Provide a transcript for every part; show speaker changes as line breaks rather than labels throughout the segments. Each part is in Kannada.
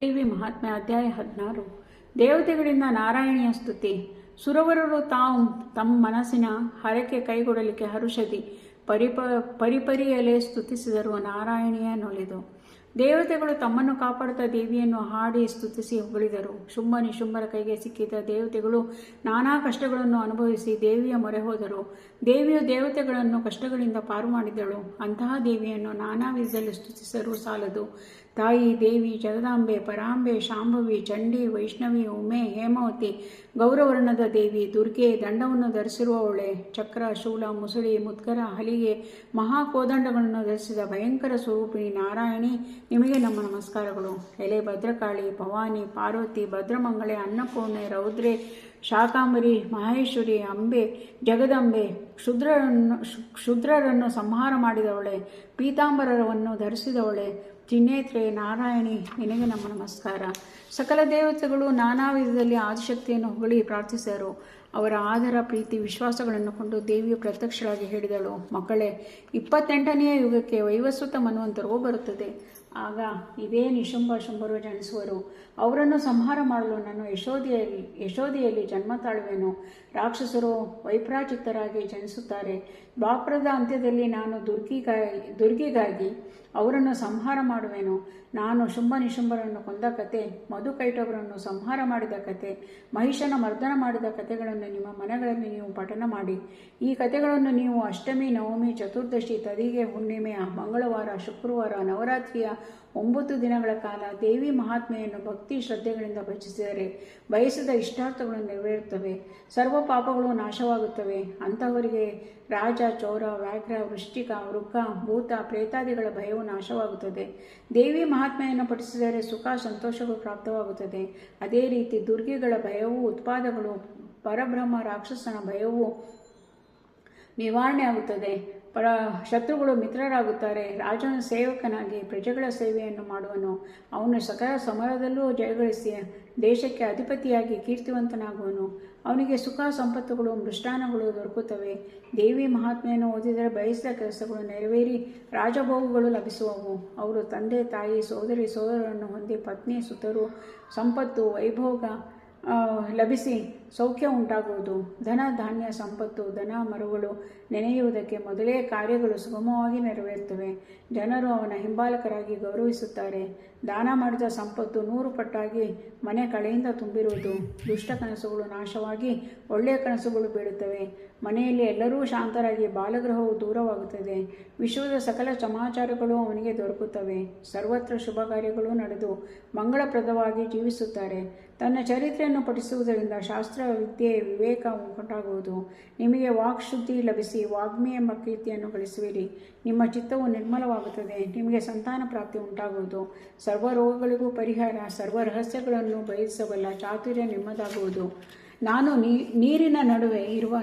ದೇವಿ ಮಹಾತ್ಮೆ ಅಧ್ಯಾಯ 16. ದೇವತೆಗಳಿಂದ ನಾರಾಯಣಿಯ ಸ್ತುತಿ. ಸುರವರರು ತಾವು ತಮ್ಮ ಮನಸ್ಸಿನ ಹರಕೆ ಕೈಗೊಳ್ಳಲಿಕ್ಕೆ ಹರುಷದಿ ಪರಿಪರಿಯಲೇ ಸ್ತುತಿಸಿದರು. ನಾರಾಯಣಿಯ ನೊಲಿದು ದೇವತೆಗಳು ತಮ್ಮನ್ನು ಕಾಪಾಡುತ್ತಾ ದೇವಿಯನ್ನು ಹಾಡಿ ಸ್ತುತಿಸಿ ಹೊಗಳಿದರು. ಶುಂಭ ನಿಶುಂಭರ ಕೈಗೆ ಸಿಕ್ಕಿದ ದೇವತೆಗಳು ನಾನಾ ಕಷ್ಟಗಳನ್ನು ಅನುಭವಿಸಿ ದೇವಿಯ ಮೊರೆ ಹೋದರು. ದೇವಿಯು ದೇವತೆಗಳನ್ನು ಕಷ್ಟಗಳಿಂದ ಪಾರು ಮಾಡಿದಳು. ಅಂತಹ ದೇವಿಯನ್ನು ನಾನಾ ವಿಧದಲ್ಲಿ ಸ್ತುತಿಸಲು ಸಾಲದು. ತಾಯಿ ದೇವಿ ಜಗದಾಂಬೆ, ಪರಾಂಬೆ, ಶಾಂಭವಿ, ಚಂಡಿ, ವೈಷ್ಣವಿ, ಉಮೆ, ಹೇಮಾವತಿ, ಗೌರವರ್ಣದ ದೇವಿ, ದುರ್ಗೆ, ದಂಡವನ್ನು ಧರಿಸಿರುವವಳೆ, ಚಕ್ರ, ಶೂಲ, ಮುಸುಳಿ, ಮುದ್ಗರ, ಹಲಿಗೆ, ಮಹಾಕೋದಂಡಗಳನ್ನು ಧರಿಸಿದ ಭಯಂಕರ ಸ್ವರೂಪಿಣಿ ನಾರಾಯಣಿ, ನಿಮಗೆ ನಮ್ಮ ನಮಸ್ಕಾರಗಳು. ಎಲೆ ಭದ್ರಕಾಳಿ, ಭವಾನಿ, ಪಾರ್ವತಿ, ಭದ್ರಮಂಗಳೆ, ಅನ್ನಪೂರ್ಣೆ, ರೌದ್ರೆ, ಶಾಕಾಂಬರಿ, ಮಹೇಶ್ವರಿ, ಅಂಬೆ, ಜಗದಂಬೆ, ಕ್ಷುದ್ರರನ್ನು ಸಂಹಾರ ಮಾಡಿದವಳೆ, ಪೀತಾಂಬರವನ್ನು ಧರಿಸಿದವಳೆ, ತ್ರಿನೇತ್ರೆ ನಾರಾಯಣಿ, ನಿನಗೆ ನಮ್ಮ ನಮಸ್ಕಾರ. ಸಕಲ ದೇವತೆಗಳು ನಾನಾ ವಿಧದಲ್ಲಿ ಆದಿಶಕ್ತಿಯನ್ನು ಹೊಗಳಿ ಪ್ರಾರ್ಥಿಸಿದರು. ಅವರ ಆದರ, ಪ್ರೀತಿ, ವಿಶ್ವಾಸಗಳನ್ನು ಕೊಂಡು ದೇವಿಯು ಪ್ರತ್ಯಕ್ಷರಾಗಿ ಹೇಳಿದಳು, ಮಕ್ಕಳೇ, 28ನೆಯ ಯುಗಕ್ಕೆ ವೈವಸ್ವತ ಮನ್ವಂತರವೂ ಬರುತ್ತದೆ. ಆಗ ಇದೇ ನಿಶುಂಭ ಶುಂಭರು ಜನಿಸುವರು. ಅವರನ್ನು ಸಂಹಾರ ಮಾಡಲು ನಾನು ಯಶೋದೆಯಲ್ಲಿ ಜನ್ಮ ತಾಳುವೆನು. ರಾಕ್ಷಸರು ವೈಪ್ರಾಚಿತ್ತರಾಗಿ ಜನಿಸುತ್ತಾರೆ. ದ್ವಾಪರದ ಅಂತ್ಯದಲ್ಲಿ ನಾನು ದುರ್ಗಿಗಾಗಿ ಅವರನ್ನು ಸಂಹಾರ ಮಾಡುವೆನು. ನಾನು ಶುಂಭ ನಿಶುಂಭರನ್ನು ಕೊಂದ ಕತೆ, ಮಧುಕೈಟವರನ್ನು ಸಂಹಾರ ಮಾಡಿದ ಕತೆ, ಮಹಿಷನ ಮರ್ದನ ಮಾಡಿದ ಕಥೆಗಳನ್ನು ನಿಮ್ಮ ಮನೆಗಳಲ್ಲಿ ನೀವು ಪಠನ ಮಾಡಿ. ಈ ಕಥೆಗಳನ್ನು ನೀವು ಅಷ್ಟಮಿ, ನವಮಿ, ಚತುರ್ದಶಿ, ತದಿಗೆ, ಹುಣ್ಣಿಮೆ, ಮಂಗಳವಾರ, ಶುಕ್ರವಾರ, ನವರಾತ್ರಿಯ 9 ದಿನಗಳ ಕಾಲ ದೇವಿ ಮಹಾತ್ಮೆಯನ್ನು ಭಕ್ತಿ ಶ್ರದ್ಧೆಗಳಿಂದ ಭಜಿಸಿದರೆ ಬಯಸಿದ ಇಷ್ಟಾರ್ಥಗಳು ನೆರವೇರುತ್ತವೆ. ಸರ್ವ ಪಾಪಗಳು ನಾಶವಾಗುತ್ತವೆ. ಅಂತಹವರಿಗೆ ರಾಜ, ಚೌರ, ವ್ಯಾಘ್ರ, ವೃಶ್ಚಿಕ, ವೃಕ್ಕ, ಭೂತ, ಪ್ರೇತಾದಿಗಳ ಭಯವು ನಾಶವಾಗುತ್ತದೆ. ದೇವಿ ಮಹಾತ್ಮೆಯನ್ನು ಪಠಿಸಿದರೆ ಸುಖ, ಸಂತೋಷಗಳು ಪ್ರಾಪ್ತವಾಗುತ್ತದೆ. ಅದೇ ರೀತಿ ದುರ್ಗಿಗಳ ಭಯವೂ ಉತ್ಪಾದಗಳು, ಪರಬ್ರಹ್ಮ ರಾಕ್ಷಸನ ಭಯವೂ ನಿವಾರಣೆ ಆಗುತ್ತದೆ. ಶತ್ರುಗಳು ಮಿತ್ರರಾಗುತ್ತಾರೆ. ರಾಜನ ಸೇವಕನಾಗಿ ಪ್ರಜೆಗಳ ಸೇವೆಯನ್ನು ಮಾಡುವನು. ಅವನು ಸಕಲ ಸಮರದಲ್ಲೂ ಜಯಗಳಿಸಿ ದೇಶಕ್ಕೆ ಅಧಿಪತಿಯಾಗಿ ಕೀರ್ತಿವಂತನಾಗುವನು. ಅವನಿಗೆ ಸುಖ, ಸಂಪತ್ತುಗಳು, ಮೃಷ್ಟಾನಗಳು ದೊರಕುತ್ತವೆ. ದೇವಿ ಮಹಾತ್ಮೆಯನ್ನು ಓದಿದರೆ ಬಯಸಿದ ಕೆಲಸಗಳು ನೆರವೇರಿ ರಾಜಭೋಗಗಳು ಲಭಿಸುವವು. ಅವರು ತಂದೆ, ತಾಯಿ, ಸೋದರಿ, ಸೋದರರನ್ನು ಹೊಂದಿ ಪತ್ನಿ, ಸುತರು, ಸಂಪತ್ತು, ವೈಭೋಗ ಲಭಿಸಿ ಸೌಖ್ಯ ಉಂಟಾಗುವುದು. ಧನ, ಧಾನ್ಯ, ಸಂಪತ್ತು, ದನ, ಮರುಗಳು ನೆನೆಯುವುದಕ್ಕೆ ಮೊದಲೇ ಕಾರ್ಯಗಳು ಸುಗಮವಾಗಿ ನೆರವೇರುತ್ತವೆ. ಜನರು ಅವನ ಹಿಂಬಾಲಕರಾಗಿ ಗೌರವಿಸುತ್ತಾರೆ. ದಾನ ಮಾಡಿದ ಸಂಪತ್ತು 100 ಪಟ್ಟಾಗಿ ಮನೆ ಕಳೆಯಿಂದ ತುಂಬಿರುವುದು. ದುಷ್ಟ ಕನಸುಗಳು ನಾಶವಾಗಿ ಒಳ್ಳೆಯ ಕನಸುಗಳು ಬೀಳುತ್ತವೆ. ಮನೆಯಲ್ಲಿ ಎಲ್ಲರೂ ಶಾಂತರಾಗಿ ಬಾಲಗ್ರಹವು ದೂರವಾಗುತ್ತದೆ. ವಿಶ್ವದ ಸಕಲ ಸಮಾಚಾರಗಳು ಅವನಿಗೆ ದೊರಕುತ್ತವೆ. ಸರ್ವತ್ರ ಶುಭ ಕಾರ್ಯಗಳು ನಡೆದು ಮಂಗಳಪ್ರದವಾಗಿ ಜೀವಿಸುತ್ತಾರೆ. ತನ್ನ ಚರಿತ್ರೆಯನ್ನು ಪಠಿಸುವುದರಿಂದ ಶಾಸ್ತ್ರ, ವಿದ್ಯೆ, ವಿವೇಕ ಉಂಟಾಗುವುದು. ನಿಮಗೆ ವಾಕ್ಶುದ್ಧಿ ಲಭಿಸಿ ವಾಗ್ಮಿ ಎಂಬ ಕೀರ್ತಿಯನ್ನು ಗಳಿಸುವಿರಿ. ನಿಮ್ಮ ಚಿತ್ತವು ನಿರ್ಮಲವಾಗುತ್ತದೆ. ನಿಮಗೆ ಸಂತಾನ ಪ್ರಾಪ್ತಿ ಉಂಟಾಗುವುದು. ಸರ್ವ ರೋಗಗಳಿಗೂ ಪರಿಹಾರ, ಸರ್ವ ರಹಸ್ಯಗಳನ್ನು ಬಯಸಬಲ್ಲ ಚಾತುರ್ಯ ನಿಮ್ಮದಾಗುವುದು. ನಾನು ನೀರಿನ ನಡುವೆ ಇರುವ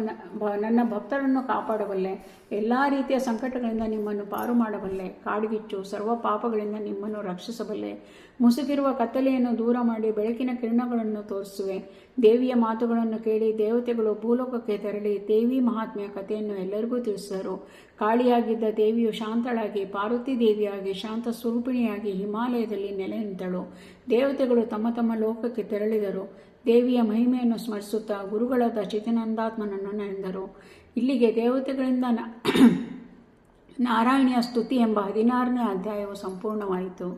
ನನ್ನ ಭಕ್ತರನ್ನು ಕಾಪಾಡಬಲ್ಲೆ. ಎಲ್ಲ ರೀತಿಯ ಸಂಕಟಗಳಿಂದ ನಿಮ್ಮನ್ನು ಪಾರು ಮಾಡಬಲ್ಲೆ. ಕಾಡ್ಗಿಚ್ಚು, ಸರ್ವ ಪಾಪಗಳಿಂದ ನಿಮ್ಮನ್ನು ರಕ್ಷಿಸಬಲ್ಲೆ. ಮುಸುಕಿರುವ ಕತ್ತಲೆಯನ್ನು ದೂರ ಮಾಡಿ ಬೆಳಕಿನ ಕಿರಣಗಳನ್ನು ತೋರಿಸುವೆ. ದೇವಿಯ ಮಾತುಗಳನ್ನು ಕೇಳಿ ದೇವತೆಗಳು ಭೂಲೋಕಕ್ಕೆ ತೆರಳಿ ದೇವಿ ಮಹಾತ್ಮೆಯ ಕಥೆಯನ್ನು ಎಲ್ಲರಿಗೂ ತಿಳಿಸಿದರು. ಕಾಳಿಯಾಗಿದ್ದ ದೇವಿಯು ಶಾಂತಳಾಗಿ, ಪಾರ್ವತಿ ದೇವಿಯಾಗಿ, ಶಾಂತ ಸ್ವರೂಪಿಣಿಯಾಗಿ ಹಿಮಾಲಯದಲ್ಲಿ ನೆಲೆ ನಿಂತಳು. ದೇವತೆಗಳು ತಮ್ಮ ತಮ್ಮ ಲೋಕಕ್ಕೆ ತೆರಳಿದರು. ದೇವಿಯ ಮಹಿಮೆಯನ್ನು ಸ್ಮರಿಸುತ್ತಾ ಗುರುಗಳಾದ ಚಿದಾನಂದಾತ್ಮನನ್ನು ನೆನೆದರು. ಇಲ್ಲಿಗೆ ದೇವತೆಗಳಿಂದ ನಾರಾಯಣಿಯ ಸ್ತುತಿ ಎಂಬ 16ನೇ ಅಧ್ಯಾಯವು ಸಂಪೂರ್ಣವಾಯಿತು.